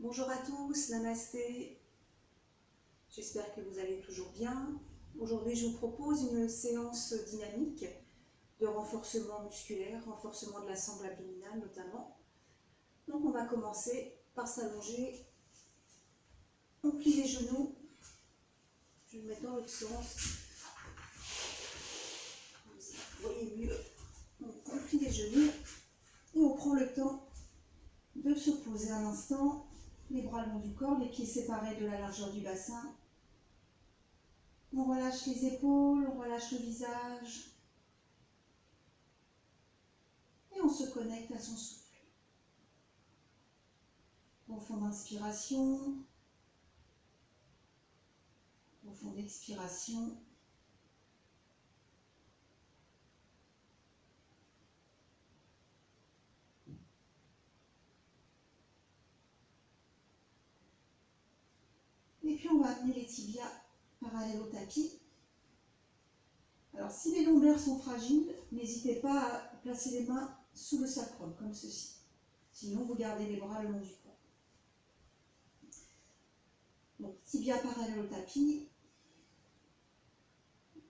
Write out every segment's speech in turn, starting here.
Bonjour à tous, namasté. J'espère que vous allez toujours bien. Aujourd'hui, je vous propose une séance dynamique de renforcement musculaire, renforcement de la sangle abdominale notamment. Donc on va commencer par s'allonger. On plie les genoux. Je vais le mettre dans l'autre sens. Vous voyez mieux. On plie les genoux et on prend le temps de se poser un instant. Les bras le long du corps, les pieds séparés de la largeur du bassin. On relâche les épaules, on relâche le visage. Et on se connecte à son souffle. Profonde inspiration. Profonde expiration. Et puis on va amener les tibias parallèles au tapis. Alors si les lombaires sont fragiles, n'hésitez pas à placer les mains sous le sacrum, comme ceci. Sinon vous gardez les bras le long du corps. Donc tibias parallèles au tapis.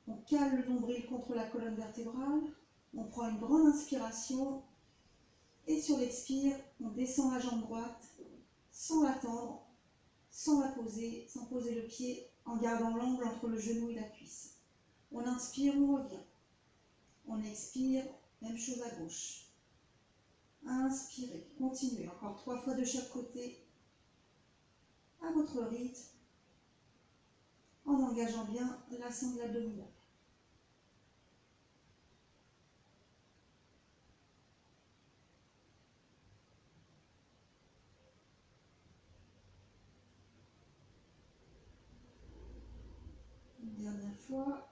On cale le nombril contre la colonne vertébrale. On prend une grande inspiration. Et sur l'expire, on descend la jambe droite sans la tendre, sans la poser, sans poser le pied, en gardant l'angle entre le genou et la cuisse. On inspire, on revient. On expire, même chose à gauche. Inspirez, continuez, encore 3 fois de chaque côté, à votre rythme, en engageant bien la sangle abdominale. Une dernière fois.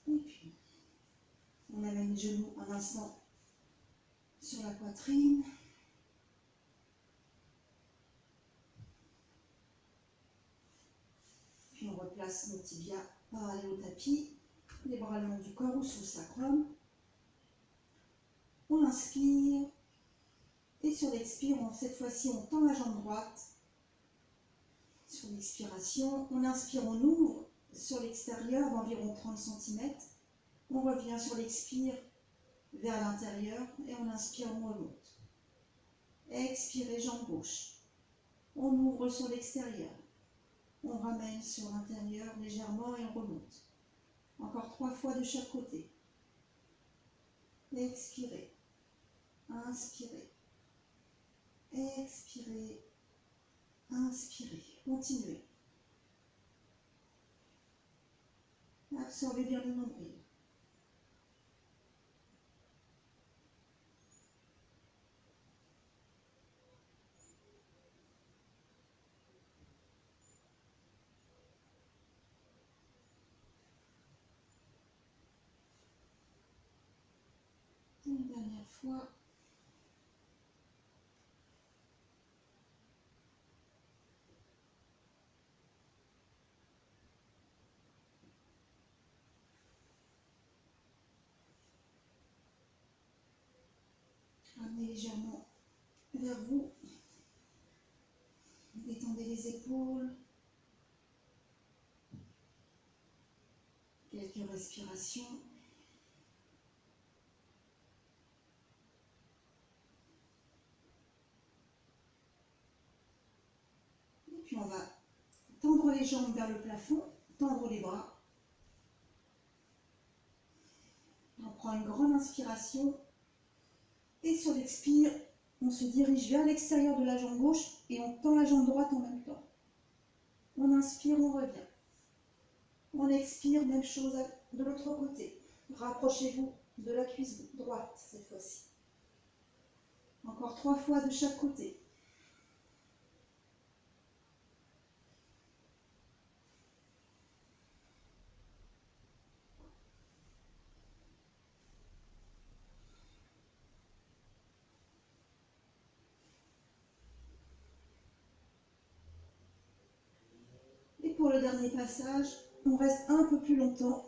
Et puis, on amène les genoux un instant sur la poitrine. Puis on replace nos tibias parallèles au tapis, les bras le long du corps ou sous le sacrum. On inspire. Et sur l'expire, cette fois-ci, on tend la jambe droite. Sur l'expiration, on inspire, on ouvre sur l'extérieur d'environ 30 cm. On revient sur l'expire vers l'intérieur et on inspire, on remonte. Expirez, jambe gauche. On ouvre sur l'extérieur. On ramène sur l'intérieur légèrement et on remonte. Encore 3 fois de chaque côté. Expirez. Inspirez. Expirez. Inspirez. Continuez. Absorbez bien le nombril. Une dernière fois. Ramenez légèrement vers vous. Détendez les épaules. Quelques respirations. Et puis on va tendre les jambes vers le plafond, tendre les bras. On prend une grande inspiration. Et sur l'expire, on se dirige vers l'extérieur de la jambe gauche et on tend la jambe droite en même temps. On inspire, on revient. On expire, même chose de l'autre côté. Rapprochez-vous de la cuisse droite cette fois-ci. Encore 3 fois de chaque côté. Et pour le dernier passage, On reste un peu plus longtemps.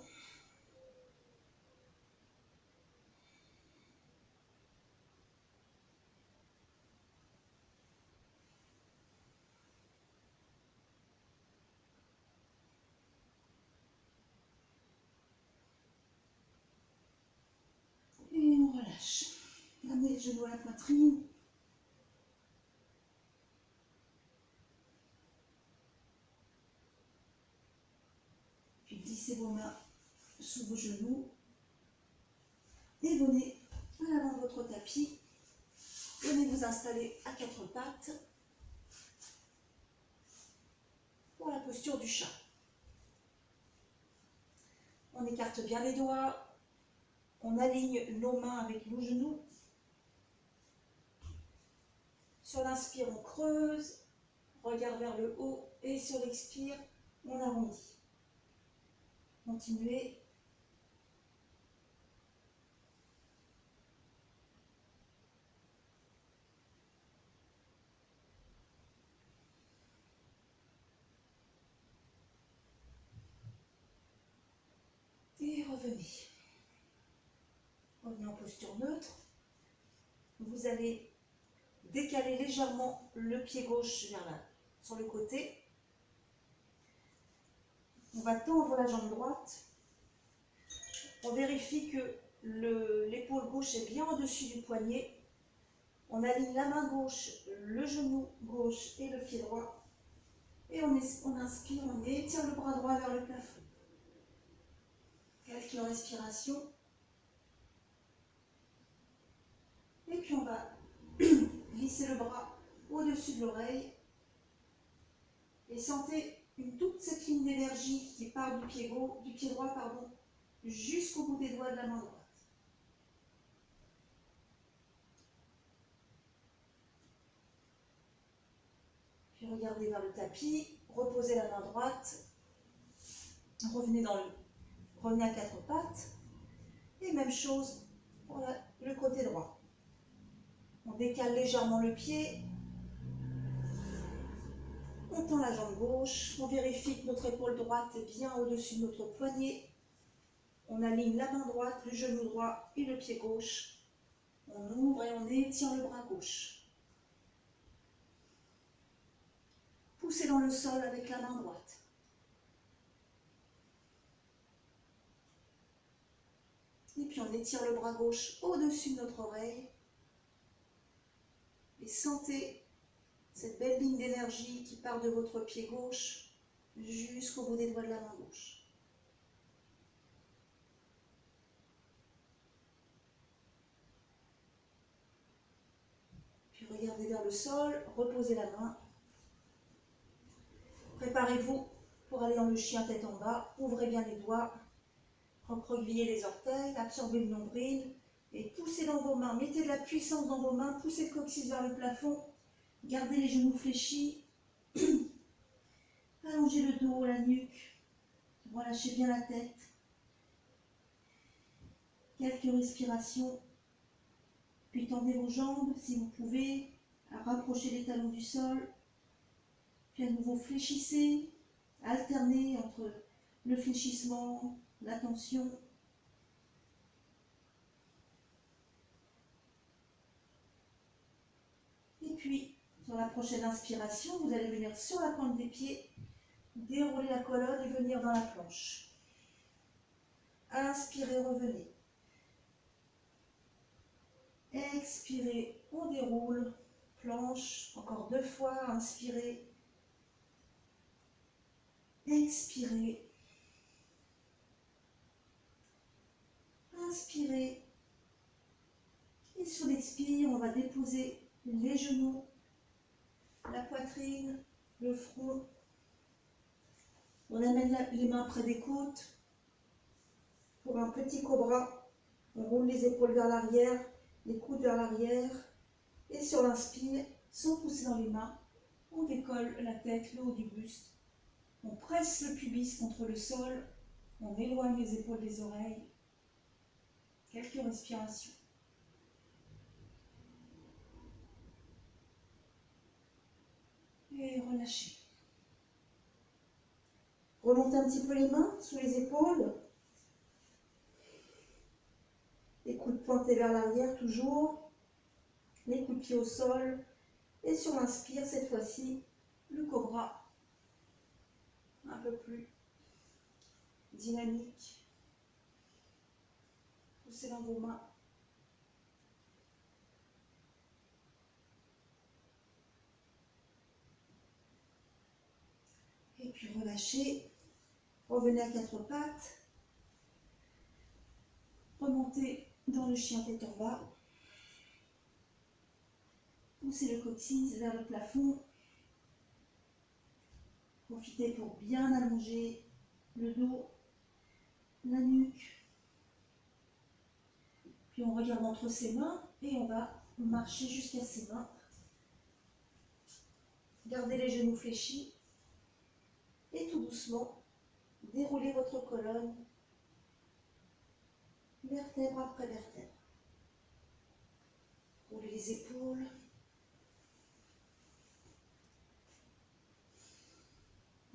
Et on relâche. Amenez le genou à la poitrine. Puis glissez vos mains sous vos genoux. Et venez à l'avant de votre tapis. Venez vous installer à quatre pattes pour la posture du chat. On écarte bien les doigts. On aligne nos mains avec nos genoux. Sur l'inspire, on creuse, regard vers le haut, et sur l'expire, on arrondit. Continuez. Et revenez. Revenez en posture neutre. Vous allez décaler légèrement le pied gauche sur le côté. On va tendre la jambe droite. On vérifie que l'épaule gauche est bien au-dessus du poignet. On aligne la main gauche, le genou gauche et le pied droit. Et on inspire, on étire le bras droit vers le plafond. Quelques respirations. Et puis on va glisser le bras au-dessus de l'oreille. Et sentez toute cette ligne d'énergie qui part du pied droit, jusqu'au bout des doigts de la main droite. Puis regardez vers le tapis, reposez la main droite, revenez à quatre pattes, et même chose pour le côté droit. On décale légèrement le pied, on tend la jambe gauche, on vérifie que notre épaule droite est bien au-dessus de notre poignet. On aligne la main droite, le genou droit et le pied gauche. On ouvre et on étire le bras gauche. Poussez dans le sol avec la main droite. Et puis on étire le bras gauche au-dessus de notre oreille. Et sentez cette belle ligne d'énergie qui part de votre pied gauche jusqu'au bout des doigts de la main gauche. Puis regardez vers le sol, reposez la main. Préparez-vous pour aller dans le chien tête en bas. Ouvrez bien les doigts, recroquevillez les orteils, absorbez le nombril et poussez dans vos mains. Mettez de la puissance dans vos mains, poussez le coccyx vers le plafond. Gardez les genoux fléchis. Allongez le dos, la nuque. Relâchez bien la tête. Quelques respirations. Puis tendez vos jambes si vous pouvez, à rapprocher les talons du sol. Puis à nouveau fléchissez, alternez entre le fléchissement, la tension. Et puis, sur la prochaine inspiration, vous allez venir sur la pointe des pieds, dérouler la colonne et venir dans la planche. Inspirez, revenez. Expirez, on déroule, planche, encore 2 fois, inspirez. Expirez. Inspirez. Et sur l'expire, on va déposer les genoux, la poitrine, le front. On amène les mains près des côtes. Pour un petit cobra, on roule les épaules vers l'arrière, les coudes vers l'arrière. Et sur l'inspire, sans pousser dans les mains, on décolle la tête, le haut du buste. On presse le pubis contre le sol. On éloigne les épaules des oreilles. Quelques respirations. Et relâchez. Remontez un petit peu les mains sous les épaules. Les coudes pointés vers l'arrière toujours. Les coups de pied au sol. Et sur l'inspire, cette fois-ci, le cobra. Un peu plus dynamique. Poussez dans vos mains. Et puis relâchez. Revenez à quatre pattes. Remontez dans le chien tête en bas. Poussez le coccyx vers le plafond. Profitez pour bien allonger le dos, la nuque. Puis on regarde entre ses mains et on va marcher jusqu'à ses mains. Gardez les genoux fléchis. Et tout doucement, déroulez votre colonne, vertèbre après vertèbre. Roulez les épaules.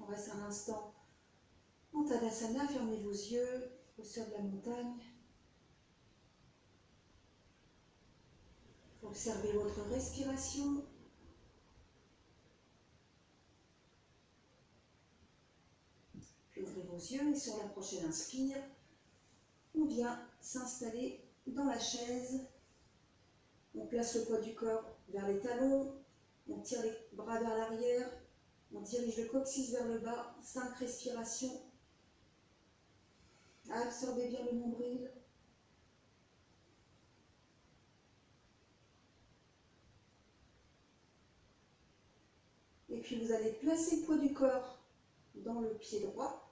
On reste un instant en Tadasana, fermez vos yeux au sol de la montagne. Observez votre respiration. Puis ouvrez vos yeux et sur la prochaine inspire, on vient s'installer dans la chaise. On place le poids du corps vers les talons, on tire les bras vers l'arrière, on dirige le coccyx vers le bas, 5 respirations. Absorbez bien le nombril. Et puis vous allez placer le poids du corps dans le pied droit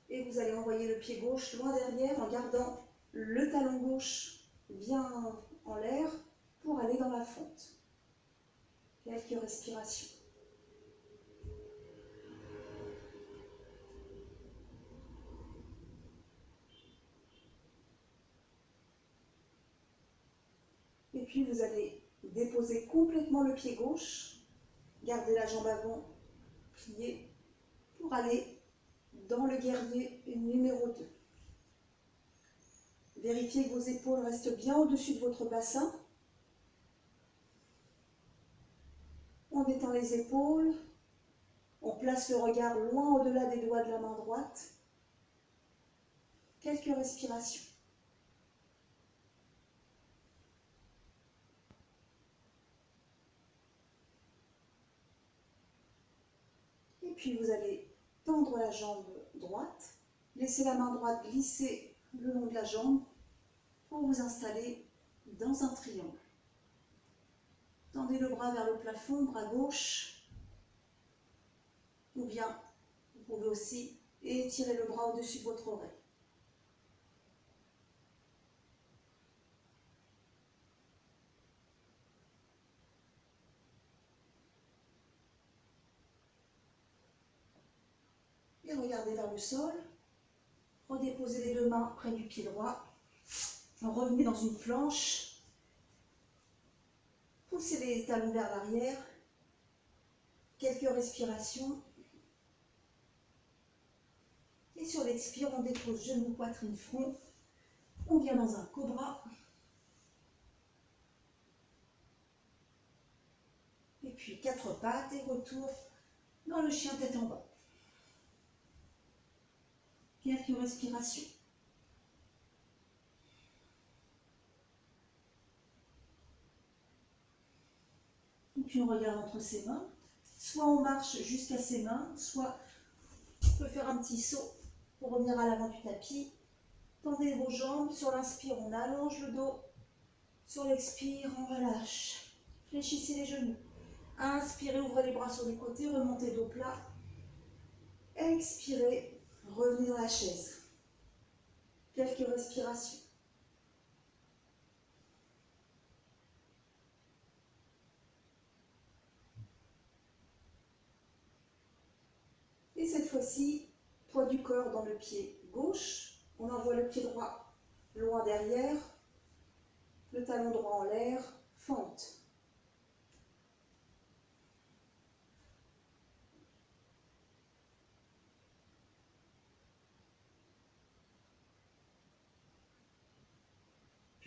et vous allez envoyer le pied gauche loin derrière en gardant le talon gauche bien en l'air pour aller dans la fente. Quelques respirations. Et puis vous allez déposer complètement le pied gauche, garder la jambe avant pliée pour aller dans le guerrier numéro 2. Vérifiez que vos épaules restent bien au-dessus de votre bassin. On détend les épaules, on place le regard loin au-delà des doigts de la main droite. Quelques respirations. Et puis vous allez tendre la jambe droite, laissez la main droite glisser le long de la jambe pour vous installer dans un triangle. Tendez le bras vers le plafond, bras gauche, ou bien vous pouvez aussi étirer le bras au-dessus de votre oreille. Et regardez vers le sol, redéposez les deux mains près du pied droit, revenez dans une planche, poussez les talons vers l'arrière, quelques respirations, et sur l'expire, on dépose genoux, poitrine, front, on vient dans un cobra, et puis quatre pattes et retour dans le chien tête en bas. Quelques respirations. Et puis on regarde entre ses mains. Soit on marche jusqu'à ses mains, soit on peut faire un petit saut pour revenir à l'avant du tapis. Tendez vos jambes. Sur l'inspire, on allonge le dos. Sur l'expire, on relâche. Fléchissez les genoux. Inspirez, ouvrez les bras sur les côtés, remontez dos plat. Expirez, revenez dans la chaise. Quelques respirations. Et cette fois-ci, poids du corps dans le pied gauche. On envoie le pied droit loin derrière. Le talon droit en l'air. Fente.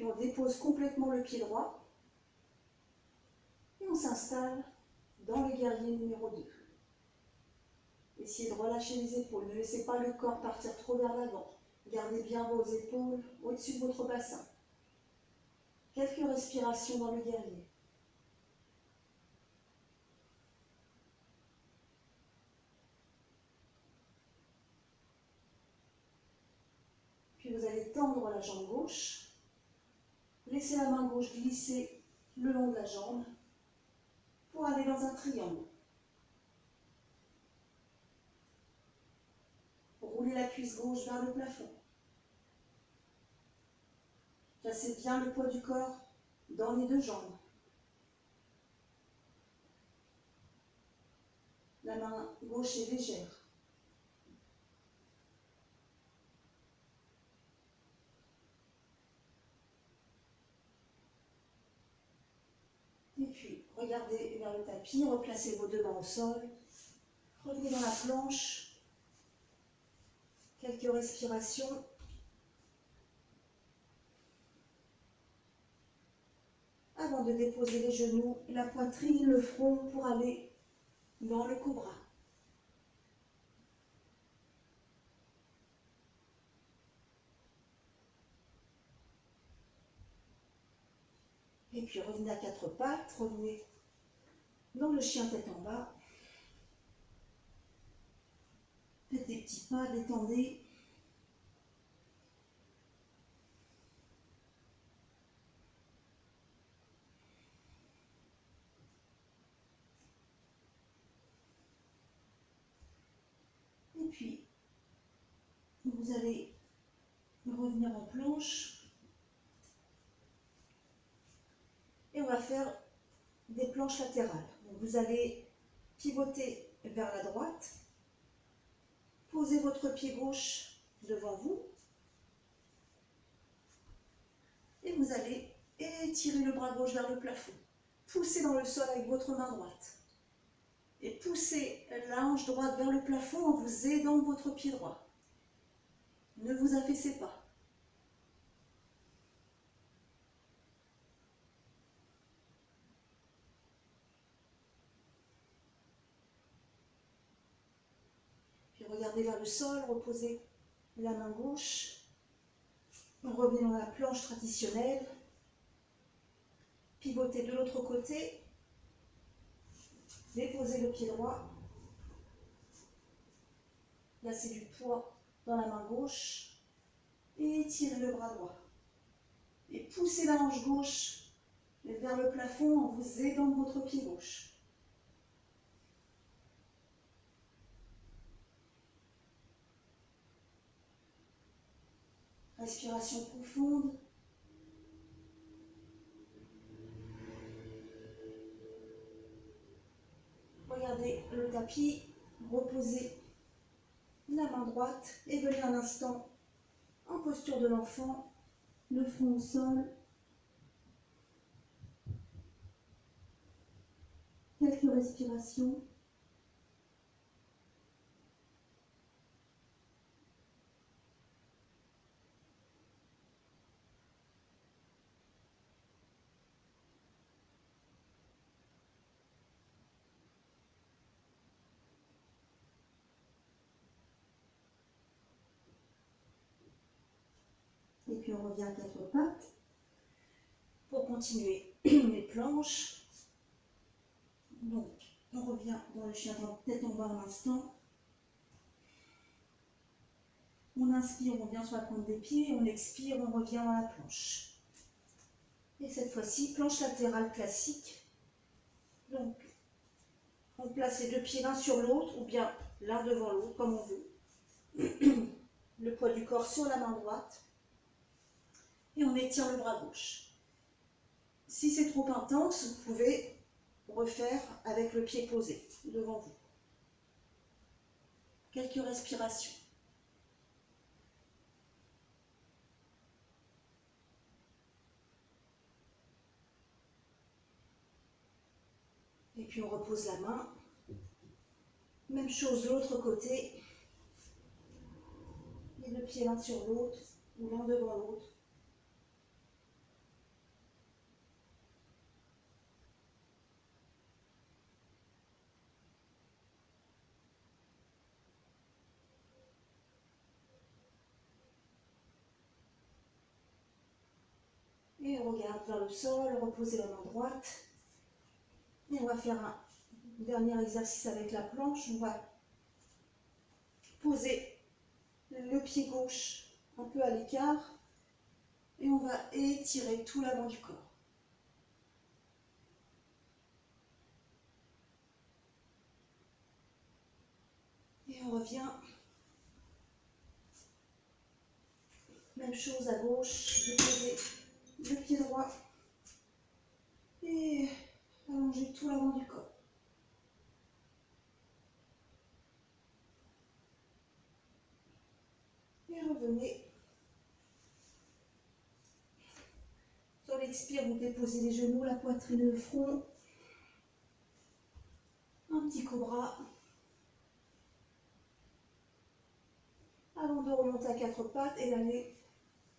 on dépose complètement le pied droit. Et on s'installe dans le guerrier numéro 2. Essayez de relâcher les épaules. Ne laissez pas le corps partir trop vers l'avant. Gardez bien vos épaules au-dessus de votre bassin. Quelques respirations dans le guerrier. Puis vous allez tendre la jambe gauche. Laissez la main gauche glisser le long de la jambe pour aller dans un triangle. Roulez la cuisse gauche vers le plafond. Placez bien le poids du corps dans les deux jambes. La main gauche est légère. Et puis, regardez vers le tapis, replacez vos deux mains au sol. Revenez dans la planche. Quelques respirations. Avant de déposer les genoux, la poitrine, le front pour aller dans le cobra. Et puis revenez à quatre pattes, revenez dans le chien tête en bas. Faites des petits pas, détendez. Et puis, vous allez revenir en planche. Et on va faire des planches latérales. Donc vous allez pivoter vers la droite. Posez votre pied gauche devant vous. Et vous allez étirer le bras gauche vers le plafond. Poussez dans le sol avec votre main droite. Et poussez la hanche droite vers le plafond en vous aidant de votre pied droit. Ne vous affaissez pas. Puis regardez vers le sol, reposez la main gauche. Revenez dans la planche traditionnelle. Pivotez de l'autre côté. Déposez le pied droit. Placez du poids dans la main gauche. Et étirez le bras droit. Et poussez la hanche gauche vers le plafond en vous aidant de votre pied gauche. Respiration profonde. Regardez le tapis, reposez la main droite et venez un instant en posture de l'enfant, le front au sol. Quelques respirations. Et puis on revient à quatre pattes pour continuer les planches. Donc, on revient dans le chien tête en bas un instant. On inspire, on vient sur la pointe des pieds, on expire, on revient dans la planche. Et cette fois-ci, planche latérale classique. Donc, on place les deux pieds l'un sur l'autre ou bien l'un devant l'autre, comme on veut. Le poids du corps sur la main droite. Et on étire le bras gauche. Si c'est trop intense, vous pouvez refaire avec le pied posé devant vous. Quelques respirations. Et puis on repose la main. Même chose de l'autre côté. Les deux pieds l'un sur l'autre ou l'un devant l'autre. Et on regarde vers le sol, reposez la main droite. Et on va faire un dernier exercice avec la planche. On va poser le pied gauche un peu à l'écart. Et on va étirer tout l'avant du corps. Et on revient. Même chose à gauche. Déposer le pied droit. Et allonger tout l'avant du corps. Et revenez. Sur l'expire, vous déposez les genoux, la poitrine, le front. Un petit cobra. Avant de remonter à quatre pattes et d'aller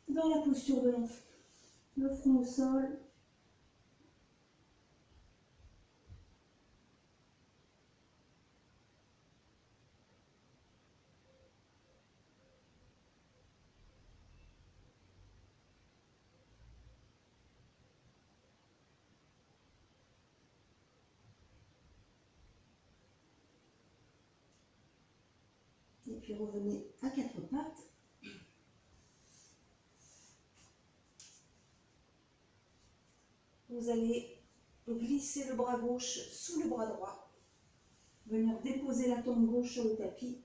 dans la posture de l'enfant. Le front au sol. Et puis revenez à quatre pattes. Vous allez glisser le bras gauche sous le bras droit. Venir déposer la tombe gauche sur le tapis.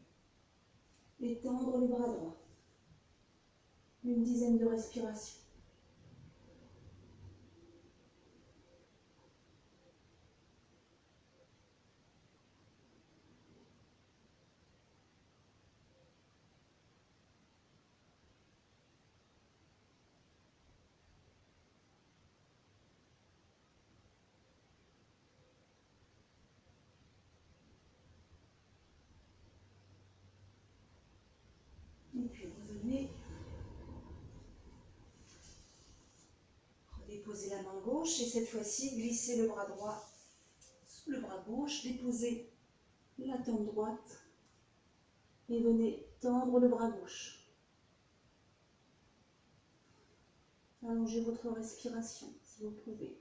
Et tendre le bras droit. Une dizaine de respirations. Et puis revenez. Redéposez la main gauche et cette fois-ci, glissez le bras droit sous le bras gauche. Déposez la tempe droite et venez tendre le bras gauche. Allongez votre respiration si vous pouvez.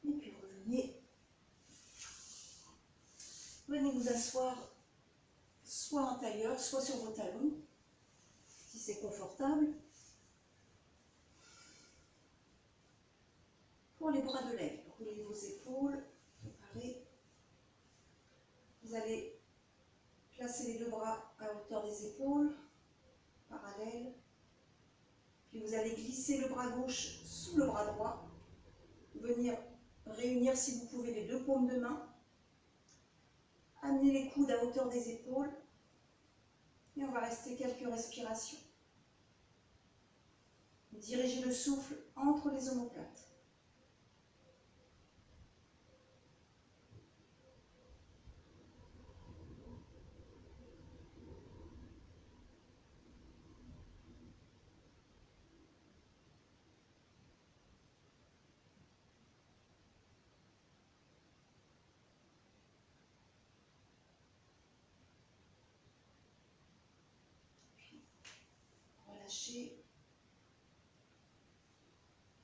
Et puis revenez. Venez vous asseoir soit en tailleur, soit sur vos talons, si c'est confortable. Pour les bras de l'aigle, roulez vos épaules, préparez. Vous allez placer les deux bras à hauteur des épaules, parallèles. Puis vous allez glisser le bras gauche sous le bras droit. Venir réunir, si vous pouvez, les deux paumes de main. Amenez les coudes à hauteur des épaules. Et on va rester quelques respirations. Dirigez le souffle entre les omoplates. Relâchez.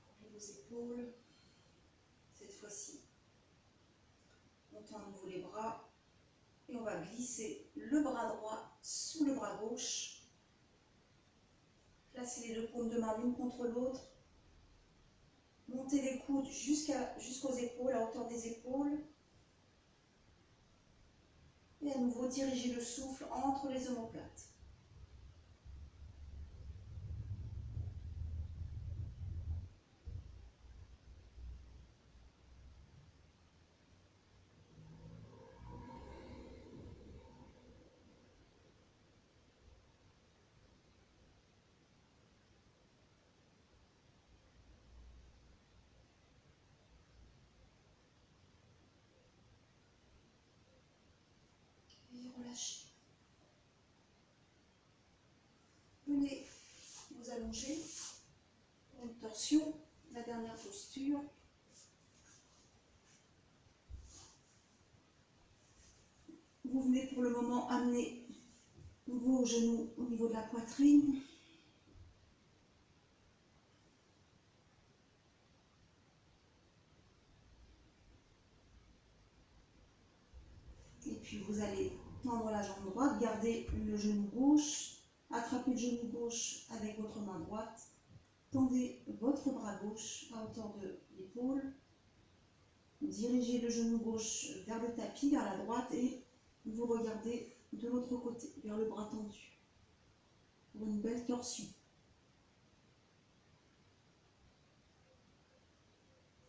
Roulez vos épaules. Cette fois-ci, on tend à nouveau les bras. Et on va glisser le bras droit sous le bras gauche. Placez les deux paumes de main l'une contre l'autre. Montez les coudes jusqu'aux épaules, à hauteur des épaules. Et à nouveau, dirigez le souffle entre les omoplates. Et relâchez. allongé. Une torsion, la dernière posture. Vous venez pour le moment amener vos genoux au niveau de la poitrine. Et puis vous allez tendre la jambe droite, garder le genou gauche, attrapez le genou gauche avec votre main droite, tendez votre bras gauche à hauteur de l'épaule, dirigez le genou gauche vers le tapis, vers la droite et vous regardez de l'autre côté, vers le bras tendu, pour une belle torsion.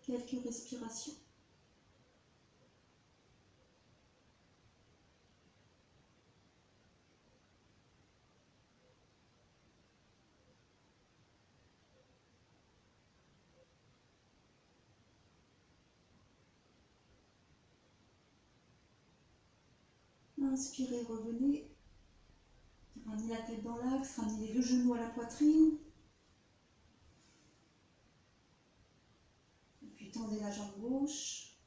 Quelques respirations. Inspirez, revenez. Ramenez la tête dans l'axe, ramenez les deux genoux à la poitrine. Et puis tendez la jambe gauche.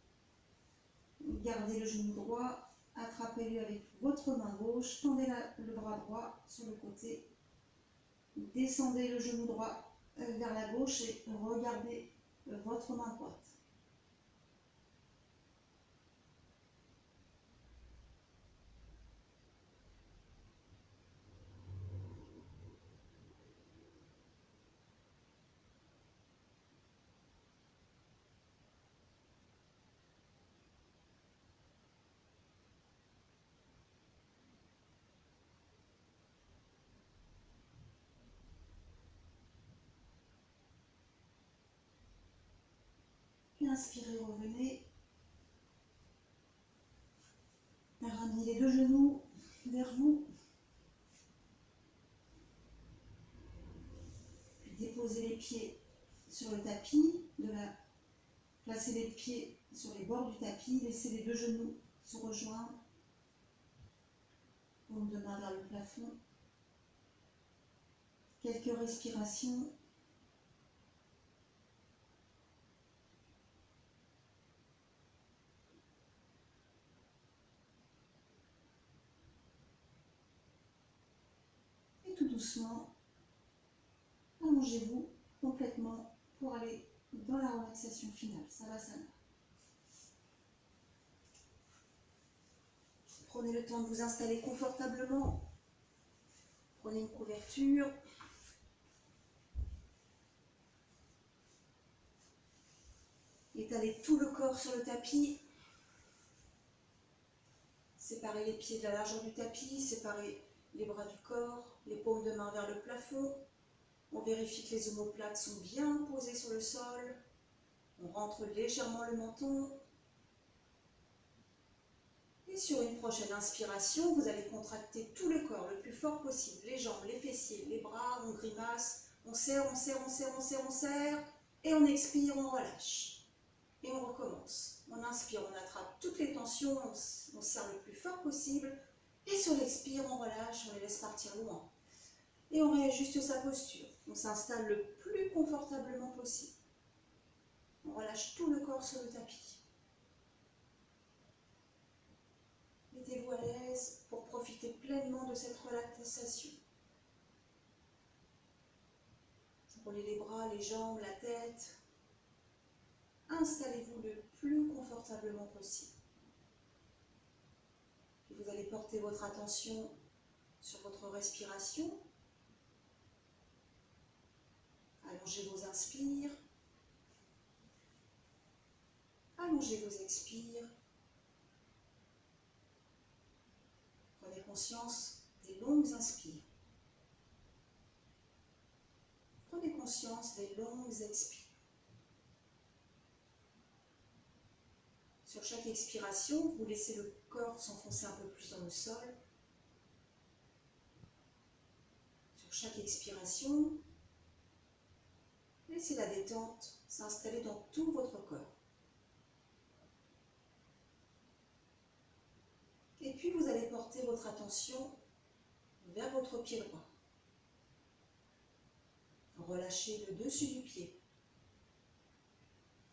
Gardez le genou droit. Attrapez-le avec votre main gauche. Tendez le bras droit sur le côté. Descendez le genou droit vers la gauche et regardez votre main droite. Puis inspirez, revenez. Ramenez les deux genoux vers vous. Puis déposez les pieds sur le tapis. Placez les pieds sur les bords du tapis. Laissez les deux genoux se rejoindre. Paume de main vers le plafond. Quelques respirations. Et tout doucement, allongez-vous complètement pour aller dans la relaxation finale, Savasana. Prenez le temps de vous installer confortablement. Prenez une couverture. Étalez tout le corps sur le tapis. Séparez les pieds de la largeur du tapis, séparez les bras du corps, les paumes de main vers le plafond. On vérifie que les omoplates sont bien posées sur le sol. On rentre légèrement le menton. Et sur une prochaine inspiration, vous allez contracter tout le corps le plus fort possible. Les jambes, les fessiers, les bras, on grimace. On serre, on serre, on serre, on serre, on serre. Et on expire, on relâche. Et on recommence. On inspire, on attrape toutes les tensions, on serre le plus fort possible. Et sur l'expire, on relâche, on les laisse partir loin. Et on réajuste sa posture. On s'installe le plus confortablement possible. On relâche tout le corps sur le tapis. Mettez-vous à l'aise pour profiter pleinement de cette relaxation. Roulez les bras, les jambes, la tête. Installez-vous le plus confortablement possible. Puis vous allez porter votre attention sur votre respiration. Allongez vos inspires. Allongez vos expires. Prenez conscience des longues inspires. Prenez conscience des longues expires. Sur chaque expiration, vous laissez le corps s'enfoncer un peu plus dans le sol. Sur chaque expiration, laissez la détente s'installer dans tout votre corps. Et puis vous allez porter votre attention vers votre pied droit. Relâchez le dessus du pied,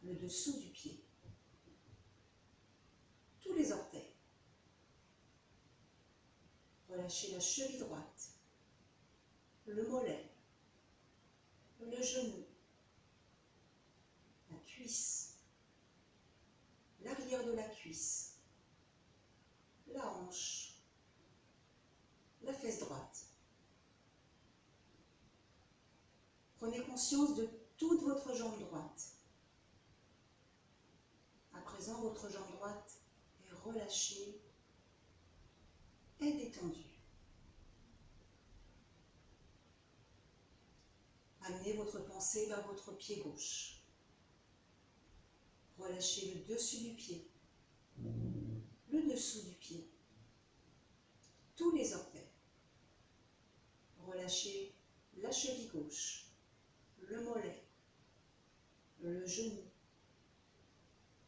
le dessous du pied, tous les orteils. Relâchez la cheville droite, le mollet, le genou, la cuisse, l'arrière de la cuisse, la hanche, la fesse droite. Prenez conscience de toute votre jambe droite. À présent, votre jambe droite est relâchée et détendue. Amenez votre pensée vers votre pied gauche. Relâchez le dessus du pied, le dessous du pied, tous les orteils. Relâchez la cheville gauche, le mollet, le genou,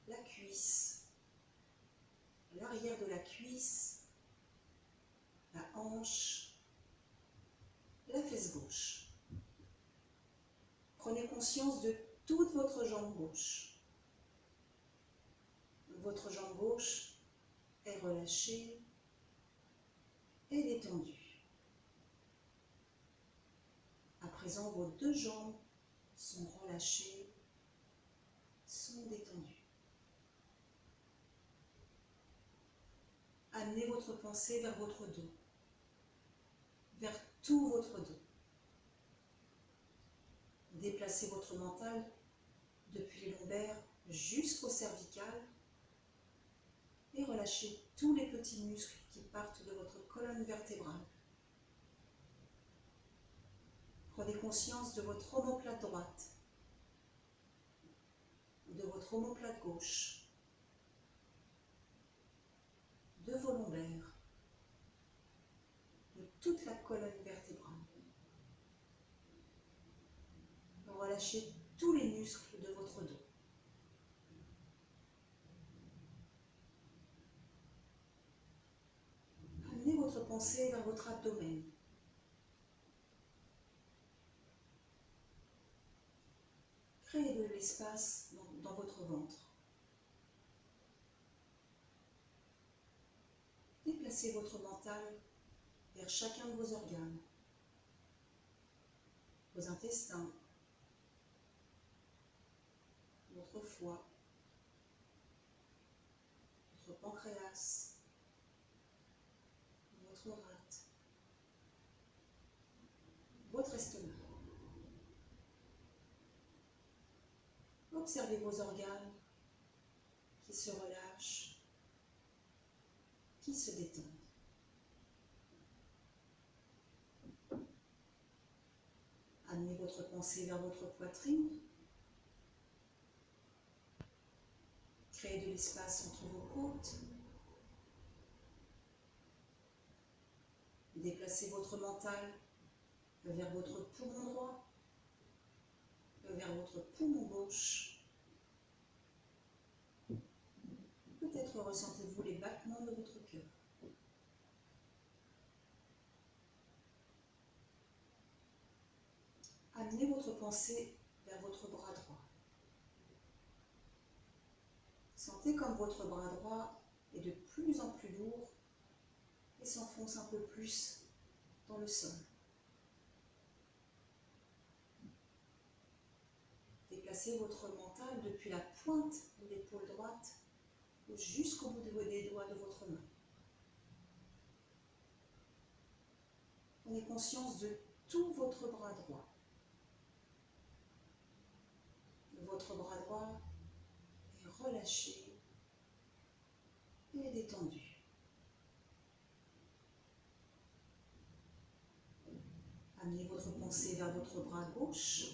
la cuisse, l'arrière de la cuisse, la hanche, la fesse gauche. Prenez conscience de toute votre jambe gauche. Votre jambe gauche est relâchée et détendue. À présent, vos deux jambes sont relâchées, sont détendues. Amenez votre pensée vers votre dos, vers tout votre dos. Déplacez votre mental depuis les lombaires jusqu'au cervical et relâchez tous les petits muscles qui partent de votre colonne vertébrale. Prenez conscience de votre omoplate droite, de votre omoplate gauche, de vos lombaires, de toute la colonne vertébrale. Relâchez tous les muscles de votre dos. Amenez votre pensée vers votre abdomen. Créez de l'espace dans votre ventre. Déplacez votre mental vers chacun de vos organes, vos intestins, votre foie, votre pancréas, votre rate, votre estomac. Observez vos organes qui se relâchent, qui se détendent. Amenez votre pensée vers votre poitrine. Créez de l'espace entre vos côtes. Déplacez votre mental vers votre poumon droit, vers votre poumon gauche. Peut-être ressentez-vous les battements de votre cœur. Amenez votre pensée vers votre bras droit. Sentez comme votre bras droit est de plus en plus lourd et s'enfonce un peu plus dans le sol. Déplacez votre mental depuis la pointe de l'épaule droite jusqu'au bout des doigts de votre main. Prenez conscience de tout votre bras droit. Votre bras droit est relâché et détendu. Amenez votre pensée vers votre bras gauche.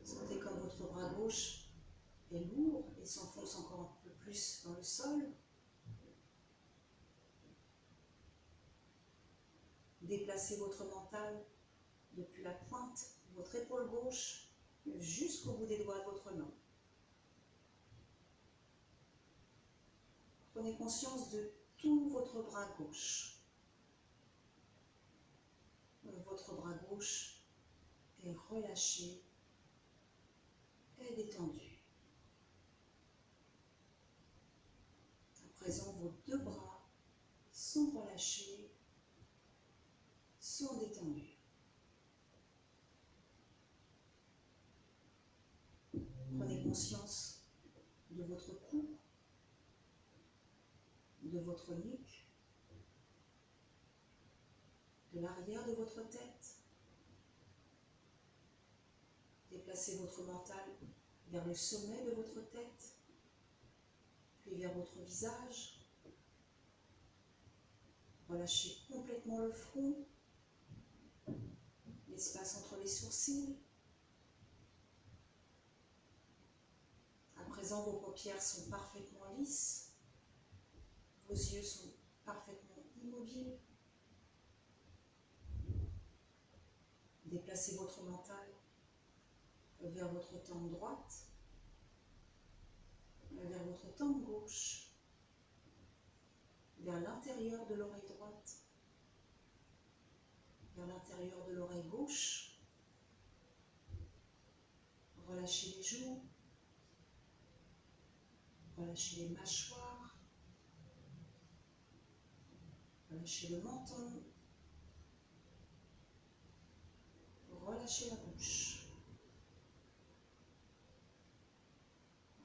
Sentez comme votre bras gauche est lourd et s'enfonce encore un peu plus dans le sol. Déplacez votre mental depuis la pointe de votre épaule gauche jusqu'au bout des doigts de votre main. Prenez conscience de tout votre bras gauche. votre bras gauche est relâché et détendu. À présent, vos deux bras sont relâchés, sont détendus. Prenez conscience de votre cou, de votre nuque, de l'arrière de votre tête. Déplacez votre mental vers le sommet de votre tête, puis vers votre visage. Relâchez complètement le front, l'espace entre les sourcils. À présent, vos paupières sont parfaitement lisses, vos yeux sont parfaitement immobiles. Déplacez votre mental vers votre tempe droite, vers votre tempe gauche, vers l'intérieur de l'oreille droite, vers l'intérieur de l'oreille gauche. Relâchez les joues, relâchez les mâchoires, relâchez le menton, relâchez la bouche,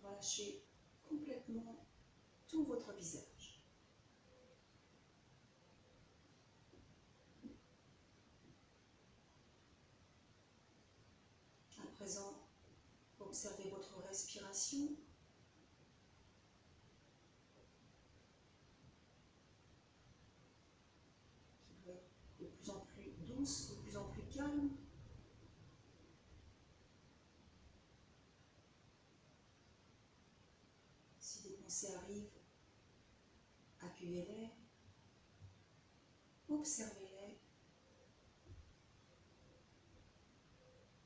relâchez complètement tout votre visage. À présent, observez votre respiration. Qui doit être de plus en plus douce, de plus en plus calme. Si des pensées arrivent, accueillez-les, observez-les,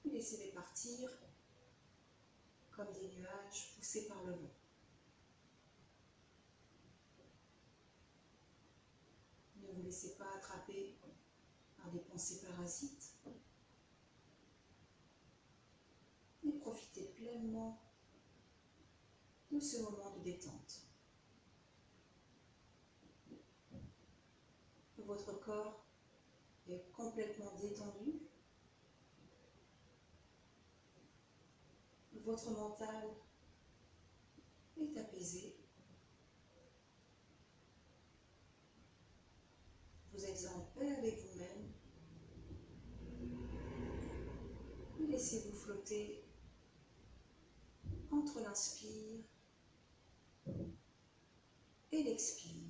puis laissez-les partir comme des nuages poussés par le vent. Ne vous laissez pas attraper par des pensées parasites et profitez pleinement de ce moment de détente. Votre corps est complètement détendu. Votre mental est apaisé. Vous êtes en paix avec vous-même. Laissez-vous flotter entre l'inspire et l'expire.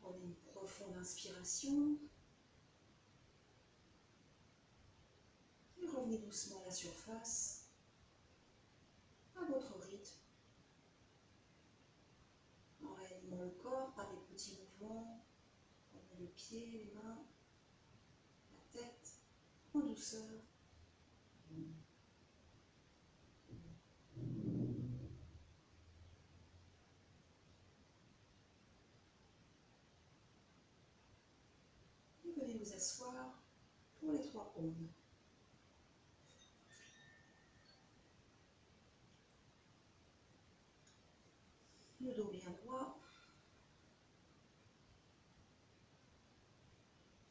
Prenez une profonde inspiration. Et revenez doucement à la surface, à votre rythme, en réanimant le corps par des petits mouvements. Prenez les pieds, les mains, la tête, en douceur. Et venez vous asseoir pour les 3 ondes. Le dos bien droit.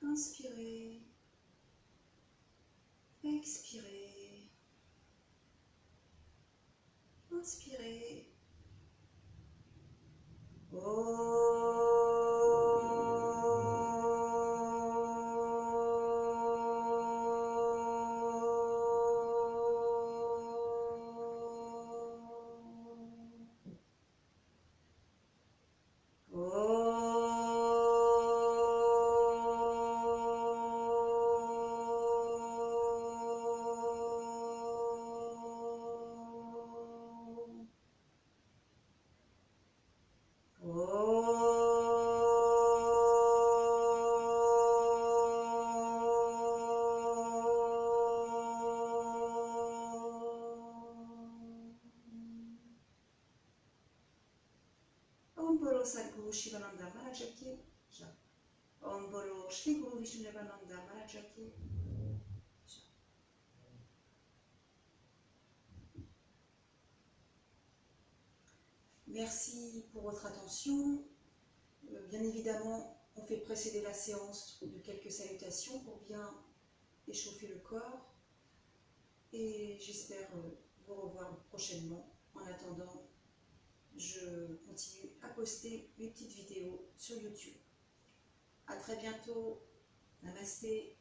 Inspirez. Expirez. Inspirez. Om Bolo Sadguru Shivananda Maharaji. Om Bolo Shri Guru Vishnudevananda Maharaji. Merci pour votre attention. Bien évidemment, on fait précéder la séance de quelques salutations pour bien échauffer le corps. Et j'espère vous revoir prochainement. En attendant, je continue à poster mes petites vidéos sur YouTube. À très bientôt. Namasté.